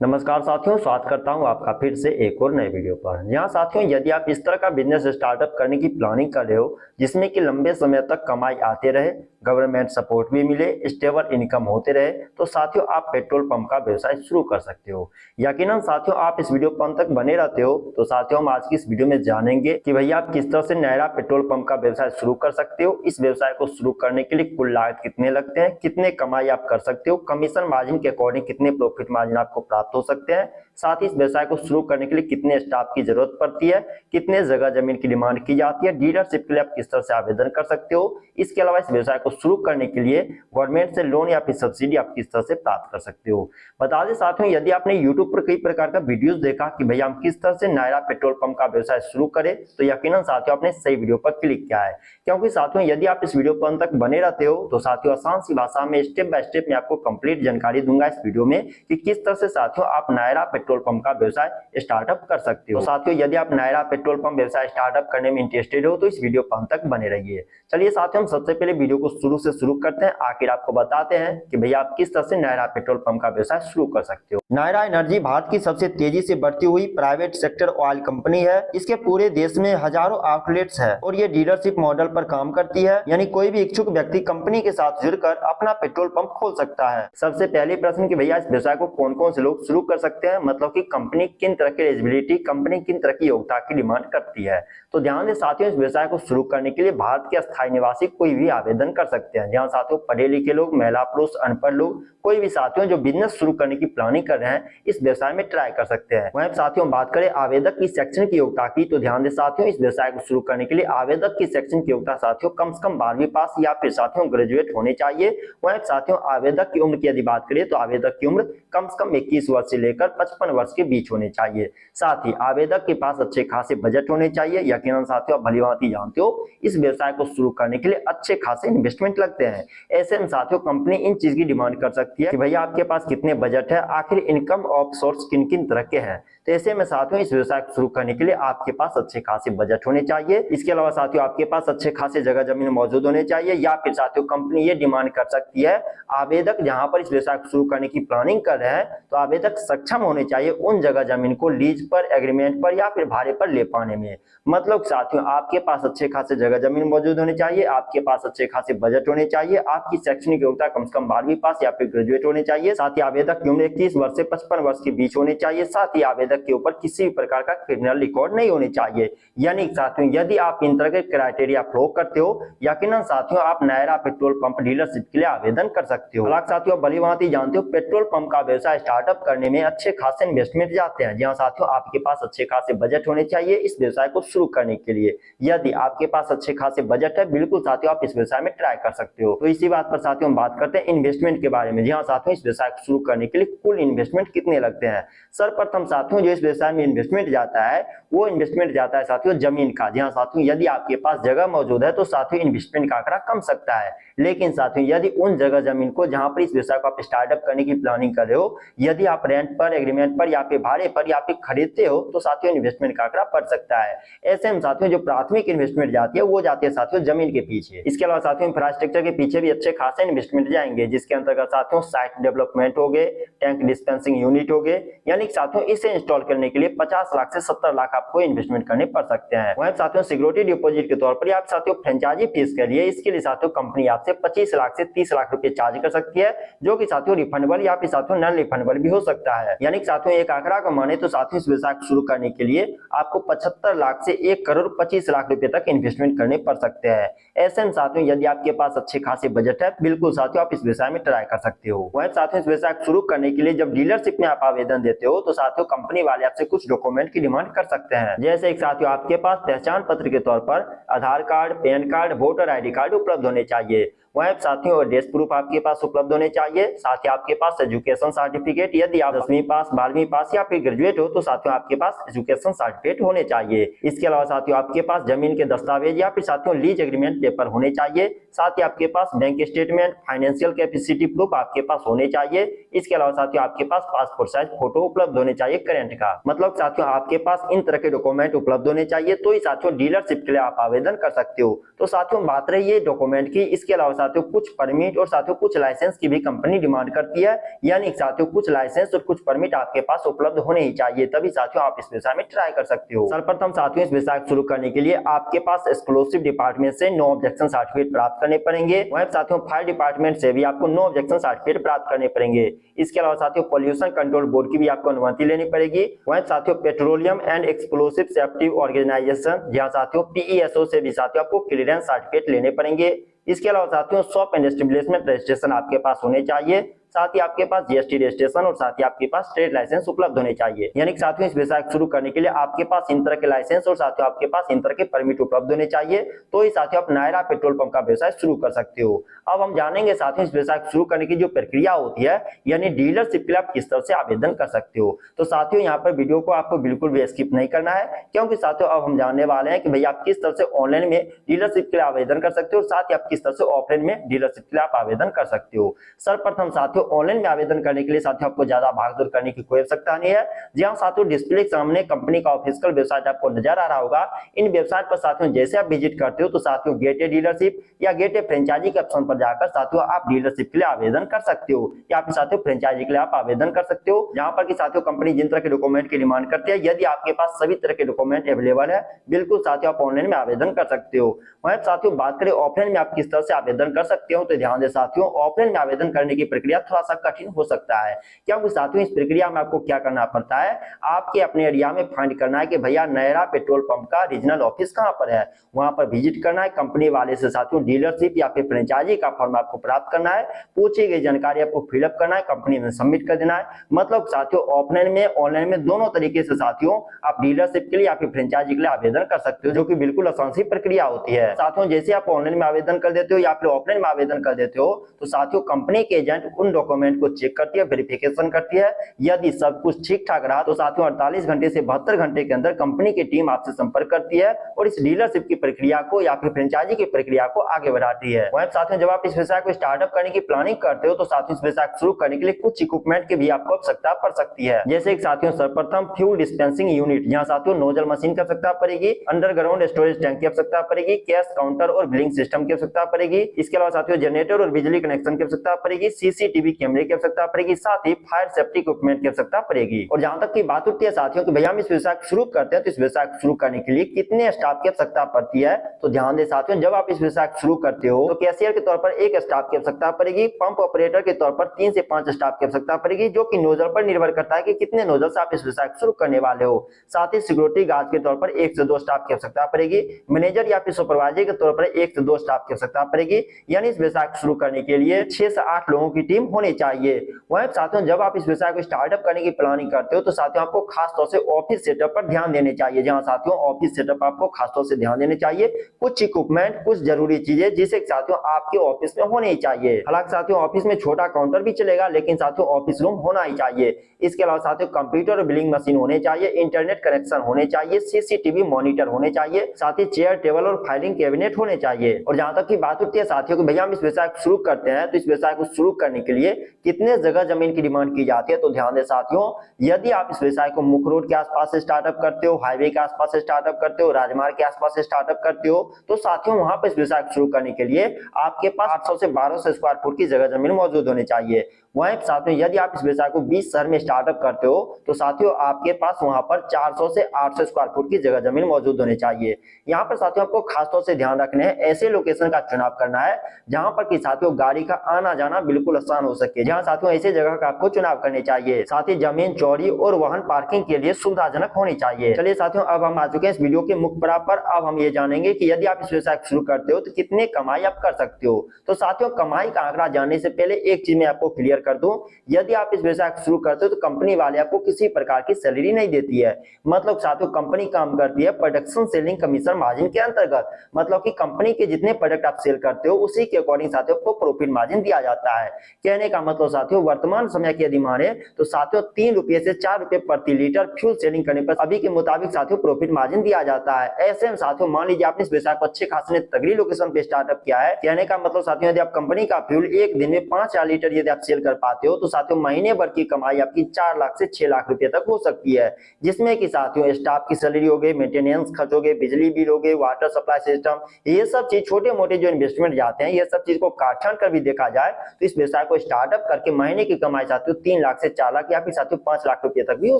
नमस्कार साथियों, स्वागत करता हूं आपका फिर से एक और नए वीडियो पर। यहाँ साथियों, यदि आप इस तरह का बिजनेस स्टार्टअप करने की प्लानिंग कर रहे हो जिसमें कि लंबे समय तक कमाई आते रहे, गवर्नमेंट सपोर्ट भी मिले, स्टेबल इनकम होते रहे, तो साथियों आप पेट्रोल पंप का व्यवसाय शुरू कर सकते हो। यकीनन साथियों आप इस वीडियो पर अंत तक बने रहते हो तो साथियों हम आज की इस वीडियो में जानेंगे कि भैया आप किस तरह से नया पेट्रोल पंप का व्यवसाय शुरू कर सकते हो। इस व्यवसाय को शुरू करने के लिए कुल लागत कितने लगते हैं, कितने कमाई आप कर सकते हो, कमीशन मार्जिन के अकॉर्डिंग कितने प्रॉफिट मार्जिन आपको प्राप्त हो सकते हैं, साथ ही इस व्यवसाय को शुरू करने के लिए कितने स्टाफ की जरूरत पड़ती है, कितने जगह जमीन की डिमांड की जाती है, डीलरशिप के लिए आप किस तरह से आवेदन कर सकते हो। इसके अलावा इस व्यवसाय को शुरू करने के लिए गवर्नमेंट से लोन या फिर सब्सिडी आप किस तरह से प्राप्त कर सकते हो। बता दें साथियों, यदि आपने यूट्यूब पर कई प्रकार का वीडियोस देखा कि भैया हम किस तरह से नया पेट्रोल पंप का व्यवसाय शुरू करें, तो यकीनन साथियों आपने सही वीडियो पर क्लिक किया है। क्योंकि साथियों यदि आप इस वीडियो पर अंत तक बने रहते हो तो साथियों आसान सी भाषा में स्टेप बाय स्टेप मैं आपको कंप्लीट जानकारी दूंगा इस वीडियो में कि किस तरह से साथियों आप नया पेट्रोल पंप का व्यवसाय स्टार्टअप कर सकते हो। तो साथियों यदि आप नया पेट्रोल पंप व्यवसाय स्टार्टअप करने में इंटरेस्टेड हो तो इस वीडियो पर अंत तक बने रहिए। चलिए साथियों हम सबसे पहले वीडियो को शुरू करते हैं, आखिर आपको बताते हैं कि भैया आप किस तरह से नया पेट्रोल पंप का व्यवसाय शुरू कर सकते हो। नायरा एनर्जी भारत की सबसे तेजी से बढ़ती हुई प्राइवेट सेक्टर ऑयल कंपनी है। इसके पूरे देश में हजारों आउटलेट्स है और ये डीलरशिप मॉडल पर काम करती है, यानी कोई भी इच्छुक व्यक्ति कंपनी के साथ जुड़कर अपना पेट्रोल पंप खोल सकता है। सबसे पहले प्रश्न कि भैया इस व्यवसाय को कौन कौन से लोग शुरू कर सकते हैं, मतलब कि कंपनी किन तरह की एलिजिबिलिटी, कंपनी किन तरह की योग्यता की डिमांड करती है। तो ध्यान दें साथियों, इस व्यवसाय को शुरू करने के लिए भारत के अस्थायी निवासी कोई भी आवेदन कर सकते हैं। जहां साथियों पढ़े लिखे लोग, महिला पुरुष, अनपढ़ लोग, कोई भी साथियों जो बिजनेस शुरू करने की प्लानिंग कर रहे हैं इस व्यवसाय में ट्राई कर सकते हैं। वहीं साथियों बात करें आवेदक की शैक्षणिक योग्यता की, तो ध्यान दें साथियों इस व्यवसाय को शुरू करने के लिए आवेदक की शैक्षणिक योग्यता साथियों कम से कम 12वीं पास या फिर साथियों ग्रेजुएट होने चाहिए। वहीं साथियों आवेदक की उम्र की यदि बात करें तो आवेदक की उम्र कम से कम 21 वर्ष से लेकर 55 वर्ष के बीच होनी चाहिए। साथ ही आवेदक के पास अच्छे खासे बजट होने चाहिए। यकीनन साथियों आप भलीभांति जानते हो इस व्यवसाय को शुरू करने के लिए अच्छे खासे इन्वेस्टमेंट लगते हैं। ऐसे में साथियों कंपनी इन चीज की डिमांड कर सकती है कि भैया आपके पास कितने बजट है, आखिर इनकम ऑफ सोर्स किन किन तरह के हैं। तो ऐसे में साथियों इस व्यवसाय को शुरू करने के लिए आपके पास अच्छे खासे बजट होने चाहिए। इसके अलावा साथियों आपके पास अच्छे खासे जगह जमीन मौजूद होने चाहिए, या फिर साथियों कंपनी ये डिमांड कर सकती है आवेदक जहां पर इस व्यवसाय को शुरू करने की प्लानिंग कर रहे हैं तो आवेदक सक्षम होने चाहिए उन जगह जमीन को लीज पर, एग्रीमेंट पर या फिर भाड़े पर ले पाने में। मतलब साथियों आपके पास अच्छे खासे जगह जमीन मौजूद होने चाहिए, आपके पास अच्छे खासे बजट होने चाहिए, आपकी शैक्षणिक योग्यता कम से कम 12वीं पास या फिर ग्रेजुएट होने चाहिए। साथ ही आवेदक की उम्र 21 वर्ष से 55 वर्ष के बीच होनी चाहिए। साथ ही आवेदक के ऊपर किसी भी प्रकार का क्रिमिनल रिकॉर्ड नहीं होने चाहिए। यानी साथियों यदि आप इन तरह के क्राइटेरिया फॉलो करते हो यकीनन साथियों आप नया पेट्रोल पंप डीलरशिप के लिए आवेदन कर सकते हो। हालांकि साथियों भलीभांति जानते हो पेट्रोल पंप का व्यवसाय स्टार्टअप करने में अच्छे खासे इन्वेस्टमेंट जाते हैं। जहां साथियों आपके पास अच्छे खासे बजट होने चाहिए इस व्यवसाय को शुरू करने के लिए। यदि आपके पास अच्छे खासे बजट है बिल्कुल साथियों आप इस व्यवसाय में ट्राई कर सकते हो। तो इसी बात पर साथियों हम बात करते हैं इन्वेस्टमेंट के बारे में। जी हाँ साथियों, इस व्यवसाय को शुरू करने के लिए कुल इन्वेस्टमेंट कितने लगते हैं। सर्वप्रथम साथियों जो इस व्यवसाय में इन्वेस्टमेंट जाता है वो इन्वेस्टमेंट जाता है साथियों जमीन का। जी हाँ साथियों, यदि आपके पास जगह मौजूद है तो साथियों इन्वेस्टमेंट का आंकड़ा कम सकता है। लेकिन साथियों यदि उन जगह जमीन को जहां पर इस व्यवसाय को आप स्टार्टअप करने की प्लानिंग कर रहे हो यदि आप रेंट पर, एग्रीमेंट पर या फिर भाड़े पर या फिर खरीदते हो तो साथियों इन्वेस्टमेंट का आंकड़ा बढ़ सकता है। ऐसे में साथियों जो प्राथमिक इन्वेस्टमेंट जाती है वो जाती है साथियों जमीन के पीछे। इसके अलावा साथियों इंफ्रास्ट्रक्चर के पीछे भी अच्छे खासे इन्वेस्टमेंट जाएंगे, जिसके अंतर्गत साथियों साइट डेवलपमेंट हो गए, टैंक डिस्पेंसिंग यूनिट हो गए। यानी साथियों इसे इंस्टॉल करने के लिए 50 लाख से 70 लाख आपको इन्वेस्टमेंट करने पड़ सकते हैं। वहीं साथियों सिक्योरिटी डिपॉजिट के तौर पर आप साथियों फ्रेंचाइजी फीस के लिए इसके लिए साथियों कंपनी आपसे 25 लाख से 30 लाख रुपए चार्ज कर सकती है, जो कि साथियों रिफंडेबल या फिर साथियों नॉन रिफंडेबल भी हो सकता है। यानी साथियों एक आंकड़ा का माने तो साथियों इस व्यवसाय को शुरू करने के लिए आपको 75 लाख से 1 करोड़ 25 लाख रुपए तक इन्वेस्टमेंट करने पड़ सकते हैं। ऐसे में साथियों यदि आपके पास अच्छे खासे बजट है बिल्कुल साथियों आप इस व्यवसाय में ट्राई कर सकते हो। वहीं साथियों इस व्यवसाय को शुरू करने के लिए जब डीलरशिप में आप आवेदन देते हो तो साथियों कंपनी वाले आपसे कुछ डॉक्यूमेंट की डिमांड कर सकते हैं। जैसे एक साथियों आपके पास पहचान पत्र के तौर पर Aadhaar card, PAN card, voter ID card उपलब्ध होने चाहिए। वहीं साथियों एड्रेस प्रूफ आपके पास उपलब्ध होने चाहिए। साथ ही आपके पास एजुकेशन सर्टिफिकेट, यदि आप 10वीं पास, 12वीं पास या फिर ग्रेजुएट हो तो साथियों आपके पास एजुकेशन सर्टिफिकेट होने चाहिए। इसके अलावा साथियों आपके पास जमीन के दस्तावेज या फिर साथियों लीज एग्रीमेंट पेपर होने चाहिए। साथ ही आपके पास bank statement, financial capacity proof आपके पास होने चाहिए। इसके अलावा साथियों आपके पास पासपोर्ट साइज फोटो उपलब्ध होने चाहिए करंट का। मतलब साथियों आपके पास इन तरह के डॉक्यूमेंट उपलब्ध होने चाहिए तो ही साथियों डीलरशिप के लिए आप आवेदन कर सकते हो। तो साथियों बात रही है डॉक्यूमेंट की, इसके अलावा साथियों कुछ परमिट और साथियों कुछ लाइसेंस की भी कंपनी डिमांड करती है, यानी साथियों कुछ लाइसेंस और कुछ परमिट आपके पास उपलब्ध होने ही चाहिए, तभी साथियों आप इस व्यवसाय में ट्राई कर सकते हो। सर्वप्रथम साथियों इस व्यवसाय को शुरू करने के लिए आपके पास एक्सक्लूसिव डिपार्टमेंट से नो ऑब्जेक्शन सर्टिफिकेट प्राप्त करने पड़ेंगे। वहीं साथियों फायर डिपार्टमेंट से भी आपको नो ऑब्जेक्शन सर्टिफिकेट प्राप्त करने पड़ेंगे। इसके अलावा साथियों पॉल्यूशन कंट्रोल बोर्ड की भी आपको अनुमति लेनी पड़ेगी। वहीं साथियों petroleum and explosive safety organisation जहां साथियों पीईएसओ से भी साथियों आपको क्लियरेंस सर्टिफिकेट लेने पड़ेंगे। इसके अलावा साथियों शॉप एंड एस्टेब्लिशमेंट रजिस्ट्रेशन आपके पास होने चाहिए, साथ ही आपके पास जीएसटी रजिस्ट्रेशन और साथ ही आपके पास ट्रेड लाइसेंस उपलब्ध होने चाहिए। यानी कि साथियों इस व्यवसाय शुरू करने के लिए आपके पास इन तरह के लाइसेंस और साथियों आपके पास इन तरह के परमिट उपलब्ध होने चाहिए, तो ही साथियों आप नायरा पेट्रोल पंप का व्यवसाय शुरू कर सकते हो। अब हम जानेंगे साथियों इस व्यवसाय शुरू करने की जो प्रक्रिया होती है, यानी डीलरशिप के लिए आप किस तरह से आवेदन कर सकते हो। तो साथियों यहाँ पर वीडियो को आपको बिल्कुल भी स्किप नहीं करना है, क्योंकि साथियों अब हम जानने वाले हैं कि भैया आप किस तरह से ऑनलाइन में डीलरशिप के लिए आवेदन कर सकते हो और साथ ही आप किस तरह से ऑफलाइन में डीलरशिप के लिए आप आवेदन कर सकते हो। सर्वप्रथम साथियों ऑनलाइन में आवेदन करने के लिए साथियों आपको ज्यादा भागदौड़ करने की कोई आवश्यकता नहीं है। जहां साथियों डिस्प्ले के सामने कंपनी का ऑफिशियल वेबसाइट आपको नजर आ रहा होगा, इन वेबसाइट पर साथियों जैसे आप विजिट करते हो तो साथियों गेट ए डीलरशिप या गेट ए फ्रेंचाइजी के ऑप्शन पर जाकर साथियों आप डीलरशिप के लिए आवेदन कर सकते हो या फिर साथियों फ्रेंचाइजी के लिए आप आवेदन कर सकते हो। जहां पर कि साथियों कंपनी जिन तरह के डॉक्यूमेंट की डिमांड करती है, यदि आपके पास सभी तरह के डॉक्यूमेंट अवेलेबल है, बिल्कुल साथियों आप ऑनलाइन में आवेदन कर सकते हो। वहीं साथियों बात करें ऑफलाइन में आप किस तरह से आवेदन कर सकते हो, तो ध्यान दें साथियों ऑफलाइन में आवेदन करने की प्रक्रिया थोड़ा सा कठिन हो सकता है, क्योंकि साथियों इस प्रक्रिया में आपको क्या करना पड़ता है, आपके अपने एरिया में फाइंड करना है कि भैया नयरा पेट्रोल पंप का रीजनल ऑफिस कहां पर है, वहां पर विजिट करना है, कंपनी वाले से साथियों डीलरशिप या फिर फ्रेंचाइजी का फॉर्म आपको प्राप्त करना है, पूछी गई जानकारी आपको फिलअप करना है, कंपनी में सबमिट कर देना है। मतलब साथियों ऑफलाइन में ऑनलाइन में दोनों तरीके से साथियों आप डीलरशिप के लिए या फिर फ्रेंचाइजी के लिए आवेदन कर सकते हो, जो कि बिल्कुल आसान सी प्रक्रिया होती है। साथियों जैसे आप ऑनलाइन में आवेदन कर देते हो या फिर ऑफलाइन में आवेदन कर देते हो, तो साथियों कंपनी के एजेंट उन डॉक्यूमेंट को चेक करती है, वेरिफिकेशन करती है। यदि सब कुछ ठीक ठाक रहा तो साथियों 48 घंटे से 72 घंटे के अंदर कंपनी की टीम आपसे संपर्क करती है और इस डीलरशिप की प्रक्रिया को या फिर फ्रेंचाइजी की प्रक्रिया को आगे बढ़ाती है। वहीं साथियों जब आप इस व्यवसाय को स्टार्टअप करने की प्लानिंग करते हो, तो साथियों इस व्यवसाय शुरू करने के लिए कुछ इक्विपमेंट की भी आपको आवश्यकता पड़ सकती है। जैसे एक साथियों सर्वप्रथम फ्यूल डिस्पेंसिंग यूनिट, जहां साथियों नोजल मशीन की आवश्यकता पड़ेगी, अंडरग्राउंड स्टोरेज टैंक की आवश्यकता पड़ेगी, कैश काउंटर और बिलिंग सिस्टम की आवश्यकता पड़ेगी। इसके अलावा साथियों जनरेटर और बिजली कनेक्शन की आवश्यकता पड़ेगी, सीसीटीवी कैमरे की आवश्यकता पड़ेगी, साथ ही फायर सेफ्टी इक्विपमेंट की आवश्यकता पड़ेगी। और जहां तक की बात उठती है साथियों कि भैया हम इस व्यवसाय को शुरू करते हैं, तो इस व्यवसाय को शुरू करने के लिए कितने स्टाफ की आवश्यकता पड़ती है, तो ध्यान दें साथियों जब आप इस व्यवसाय को शुरू करते हो तो कैशियर के तौर पर 1 स्टाफ की आवश्यकता पड़ेगी, पंप ऑपरेटर के तौर पर 3 से 5 स्टाफ की आवश्यकता पड़ेगी, जो कि नोजल पर निर्भर करता है कि कितने नोजल से आप इस व्यवसाय को शुरू करने वाले हो। साथ ही सिक्योरिटी गार्ड के तौर पर 1 से 2 स्टाफ की आवश्यकता पड़ेगी, मैनेजर या फिर सुपरवाइजर के तौर पर 1 से 2 स्टाफ की आवश्यकता पड़ेगी। यानी इस व्यवसाय को शुरू करने के लिए 6 से 8 लोगों की टीम होनी चाहिए। वहीं साथियों जब आप इस व्यवसाय को स्टार्टअप करने की प्लानिंग करते हो, तो साथियों आपको खास तौर से ऑफिस सेटअप पर ध्यान देने चाहिए। जहां साथियों ऑफिस सेटअप आपको खास तौर से ध्यान देने चाहिए, कुछ इक्विपमेंट, कुछ जरूरी चीजें जिसे साथियों आपके ऑफिस में होने ही चाहिए। हालांकि साथियों ऑफिस में छोटा काउंटर भी चलेगा, लेकिन साथियों ऑफिस रूम होना ही चाहिए। इसके अलावा साथियों कंप्यूटर और बिलिंग मशीन होने चाहिए, इंटरनेट कनेक्शन होने चाहिए, सीसीटीवी मॉनिटर होने चाहिए, साथ ही चेयर टेबल और फाइलिंग कैबिनेट होने चाहिए। और जहां तक की बात उठती है साथियों कि भैया हम इस व्यवसाय को शुरू करते हैं, तो इस व्यवसाय को शुरू करने के लिए कितने जगह जमीन की डिमांड की जाती है, तो ध्यान दें साथियों यदि आप इस व्यवसाय को मुख्य रोड के आसपास से स्टार्टअप करते हो, हाईवे के आसपास से स्टार्टअप करते हो, राजमार्ग के आसपास से स्टार्टअप करते हो, तो साथियों वहां पर इस व्यवसाय को शुरू करने के लिए आपके पास 800 से 1200 स्क्वायर फुट की जगह जमीन मौजूद होनी चाहिए। वहीं साथियों यदि आप इस व्यवसाय को 20 शहर में स्टार्टअप करते हो, तो साथियों आपके पास वहां पर 400 से 800 स्क्वायर फुट की जगह जमीन मौजूद होनी चाहिए। यहाँ पर साथियों आपको खास तौर से ध्यान रखना है, ऐसे लोकेशन का चुनाव करना है जहां पर कि साथियों गाड़ी का आना जाना बिल्कुल आसान हो सके। जहां साथियों ऐसे जगह का आपको चुनाव करने चाहिए, साथ ही जमीन चौड़ी और वाहन पार्किंग के लिए सुविधाजनक होनी चाहिए। चलिए साथियों अब हम आ चुके हैं इस वीडियो के मुख्य पड़ाव पर। अब हम ये जानेंगे कि यदि आप इस व्यवसाय शुरू करते हो तो कितने कमाई आप कर सकते हो। तो साथियों कमाई का आंकड़ा जानने से पहले एक चीज मैं आपको क्लियर कर दूं, यदि आप इस व्यवसाय को शुरू करते हो तो कंपनी वाले आपको किसी प्रकार की सैलरी नहीं देती है। मतलब साथियों कंपनी काम करती है प्रोडक्शन सेलिंग कमीशन मार्जिन के अंतर्गत। मतलब कि कंपनी के जितने प्रोडक्ट आप सेल करते हो उसी के अकॉर्डिंग साथियों को प्रॉफिट मार्जिन दिया जाता है। कहने का मतलब साथियों वर्तमान समय की यदि माने तो साथियों 3 रुपए से 4 रुपए प्रति लीटर फ्यूल सेलिंग करने पर अभी के मुताबिक साथियों प्रॉफिट मार्जिन दिया जाता है। ऐसे में साथियों मान लीजिए आपने इस व्यवसाय को अच्छे खासे तगड़ी लोकेशन पे स्टार्टअप किया है। कहने का मतलब साथियों यदि आप कंपनी का फ्यूल एक दिन में 5,000 लीटर यदि आप सेल कर पाते हो तो साथियों महीने भर की कमाई आपकी 4 लाख से 6 लाख रुपए तक हो सकती है, जिसमें कि साथियों स्टाफ की सैलरी हो गई, मेंटेनेंस खर्च हो गए, बिजली बिल हो गए, वाटर सप्लाई सिस्टम, ये सब चीज छोटे मोटे जो इन्वेस्टमेंट जाते हैं ये सब चीज को काट छांट कर भी देखा जाए तो इस व्यवसाय को स्टार्टअप करके महीने की कमाई साथियों 3 लाख से 4 लाख या फिर साथियों 5 लाख रुपए तक भी हो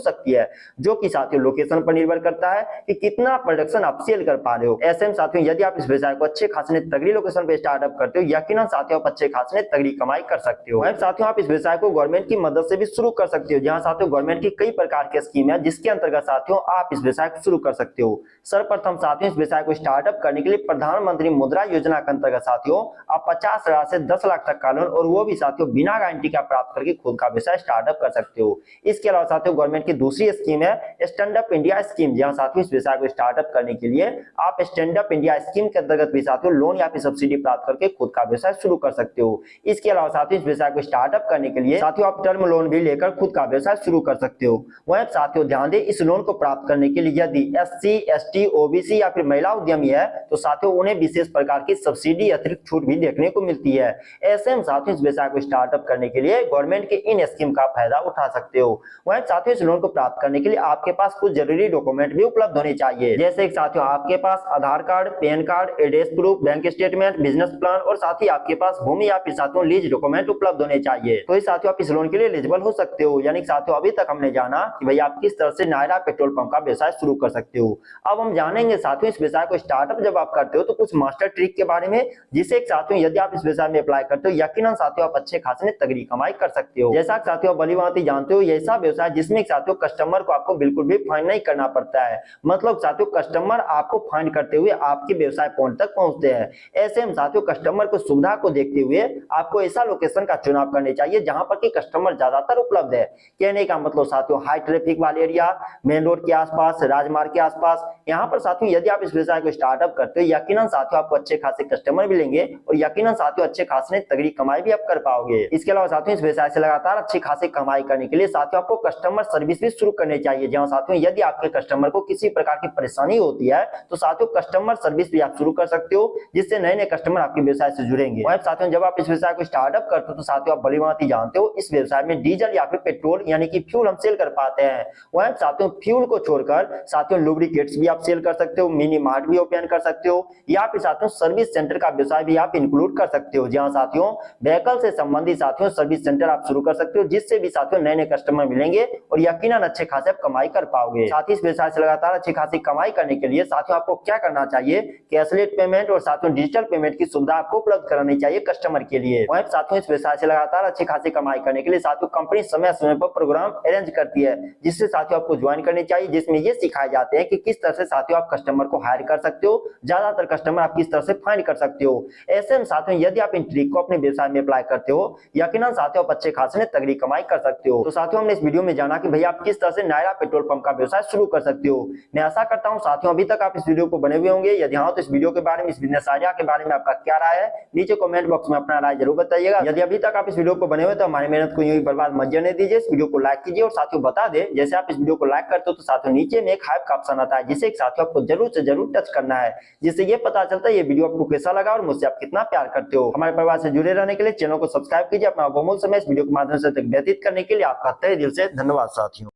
सकती है, जो कि साथियों लोकेशन पर निर्भर करता है कि कितना प्रोडक्शन आप सेल कर पा रहे हो। ऐसे में साथियों यदि आप इस व्यवसाय को अच्छे खासे तगड़ी लोकेशन पे स्टार्टअप करते हो यकीनन साथियों आप अच्छे खासे तगड़ी कमाई कर सकते हो। साथियों आप इस व्यवसाय को गवर्नमेंट की मदद से भी शुरू कर सकते हो, जहां साथियों गवर्नमेंट की कई प्रकार की स्कीम है जिसके अंतर्गत साथियों आप इस व्यवसाय को शुरू कर सकते हो। सर्वप्रथम साथियों इस व्यवसाय को स्टार्टअप करने के लिए प्रधानमंत्री मुद्रा योजना के अंतर्गत साथियों आप 50,000 से 10 लाख तक का लोन और वो भी साथियों बिना गारंटी का प्राप्त करके खुद का व्यवसाय स्टार्टअप कर सकते हो। इसके अलावा साथियों गवर्नमेंट की दूसरी स्कीम है स्टैंड अप इंडिया स्कीम, जहां साथियों इस व्यवसाय को स्टार्टअप करने के लिए आप स्टैंड अप इंडिया स्कीम के अंतर्गत भी साथियों लोन या फिर सब्सिडी प्राप्त करके खुद का व्यवसाय शुरू कर सकते हो। इसके अलावा साथियों इस व्यवसाय को स्टार्टअप करने के लिए साथियों आप टर्म लोन भी लेकर खुद का व्यवसाय शुरू कर सकते हो। वहीं साथियों ध्यान दें इस लोन को प्राप्त करने के लिए यदि SC, ST, OBC या फिर महिला उद्यमी है तो साथियों उन्हें विशेष प्रकार की सब्सिडी अतिरिक्त छूट भी देखने को मिलती है। ऐसे में साथियों इस व्यवसाय को स्टार्टअप करने के लिए गवर्नमेंट के इन स्कीम का फायदा उठा सकते हो। वहीं साथियों इस लोन को प्राप्त करने के लिए आपके पास कुछ जरूरी डॉक्यूमेंट भी उपलब्ध होने चाहिए, जैसे साथियों आपके पास Aadhaar card, PAN card, address proof, bank statement, business plan और साथ ही आपके पास भूमि या फिर साथियों लीज डॉक्यूमेंट उपलब्ध होने चाहिए। तो इस साथियों आप इस लोन के लिए एलिजिबल हो सकते हो। यानी साथियों अभी तक हमने जाना कि भाई आप किस तरह से नायरा पेट्रोल पंप का व्यवसाय शुरू कर सकते हो। अब हम जानेंगे साथियों इस व्यवसाय को स्टार्टअप जब आप करते हो तो कुछ मास्टर ट्रिक के बारे में, जिसे साथियों यदि आप इस व्यवसाय में अप्लाई करते हो यकीनन साथियों आप अच्छे खासे तगड़ी कमाई कर सकते हो। जैसा साथियों भली भांति जानते हो ये ऐसा व्यवसाय जिसमें साथियों कस्टमर को आपको बिल्कुल भी फाइंड नहीं करना पड़ता है। मतलब साथियों कस्टमर आपको फाइंड करते हुए आपके व्यवसाय पॉइंट तक पहुंचते हैं। ऐसे में साथियों कस्टमर को सुविधा को देखते हुए आपको ऐसा लोकेशन का चुनाव करने चाहिए जहां पर कि कस्टमर ज्यादातर उपलब्ध है। कहने का मतलब साथियों हाई ट्रैफिक वाले एरिया, मेन रोड के आसपास, राजमार्ग के आसपास, यहाँ पर साथियों यदि आप इस व्यवसाय को स्टार्टअप करते हो यकीनन साथियों आपको अच्छे खासे कस्टमर मिलेंगे और यकीनन साथियों अच्छे खासे तगड़ी कमाई भी आप कर पाओगे। इसके अलावा साथियों इस व्यवसाय से लगातार अच्छी खासी कमाई करने के लिए साथियों आपको कस्टमर सर्विस भी शुरू करनी चाहिए, जहां साथियों यदि आपके कस्टमर को किसी प्रकार की परेशानी होती है तो साथियों कस्टमर सर्विस भी आप शुरू कर सकते हो, जिससे नए नए कस्टमर आपके व्यवसाय से जुड़ेंगे। वहीं साथियों जब आप इस व्यवसाय को स्टार्टअप करते हो तो साथियों आप भली भांति जानते हो इस व्यवसाय में डीजल या फिर पेट्रोल यानी कि फ्यूल हम सेल कर पाते हैं। वहीं साथियों फ्यूल को छोड़कर साथियों लुब्रिकेट्स भी आप सेल कर सकते हो, मिनी मार्ट भी ओपन कर सकते हो या फिर साथियों सर्विस सेंटर का व्यवसाय भी आप इंक्लूड कर सकते हो, जहां साथियों व्हीकल से संबंधित साथियों सर्विस सेंटर आप शुरू कर सकते हो, जिससे भी साथियों नए नए कस्टमर मिलेंगे और यकीनन अच्छे खासे कमाई कर पाओगे। साथ ही इस व्यवसाय से लगातार अच्छी खासी कमाई करने के लिए साथियों आपको क्या करना चाहिए, कैशलेस पेमेंट और साथियों डिजिटल पेमेंट की सुविधा आपको उपलब्ध करानी चाहिए कस्टमर के लिए। वहीं साथियों इस व्यवसाय से लगातार अच्छी खासी कमाई करने के लिए साथियों कंपनी समय समय पर प्रोग्राम अरेंज करती है, जिससे साथियों आपको ज्वाइन करनी चाहिए, जिसमें ये सिखाए जाते हैं कि किस तरह से साथियों आप कस्टमर को हायर कर सकते हो, ज्यादातर कस्टमर आप किस तरह से फाइंड कर सकते हो। ऐसे में साथियों यदि आप इन ट्रिक को अपने व्यवसाय में अप्लाई करते हो यकीनन साथियों आप अच्छे खासे तगड़ी कमाई कर सकते हो। तो साथियों हमने इस वीडियो में जाना कि भैया आप किस तरह से नायरा पेट्रोल पंप का व्यवसाय शुरू कर सकते हो। मैं आशा करता हूं साथियों अभी तक आप इस वीडियो को बने हुए होंगे। यदि हाँ तो इस वीडियो के बारे में, इस बिजनेस आइडिया के बारे में आपका क्या राय है नीचे कमेंट बॉक्स में अपना राय जरूर बताइएगा। यदि अभी तक आप इस वीडियो को बने हुए तो हमारी मेहनत को यूं ही बर्बाद मत जाने दीजिए। इस वीडियो को लाइक कीजिए और साथियों बता दे जैसे आप इस वीडियो को लाइक करते हो तो साथियों नीचे में एक हाइप का ऑप्शन आता है, जिसे साथियों आपको जरूर से जरूर टच करना है, जिससे ये पता चलता है ये वीडियो आपको कैसा लगा और मुझसे आप कितना प्यार करते हो। हमारे परिवार से जुड़े रहने के लिए चैनल को सब्सक्राइब कीजिए। अपना बहुमूल्य समय इस वीडियो के माध्यम से व्यतीत करने के लिए आपका तहे दिल से धन्यवाद साथियों।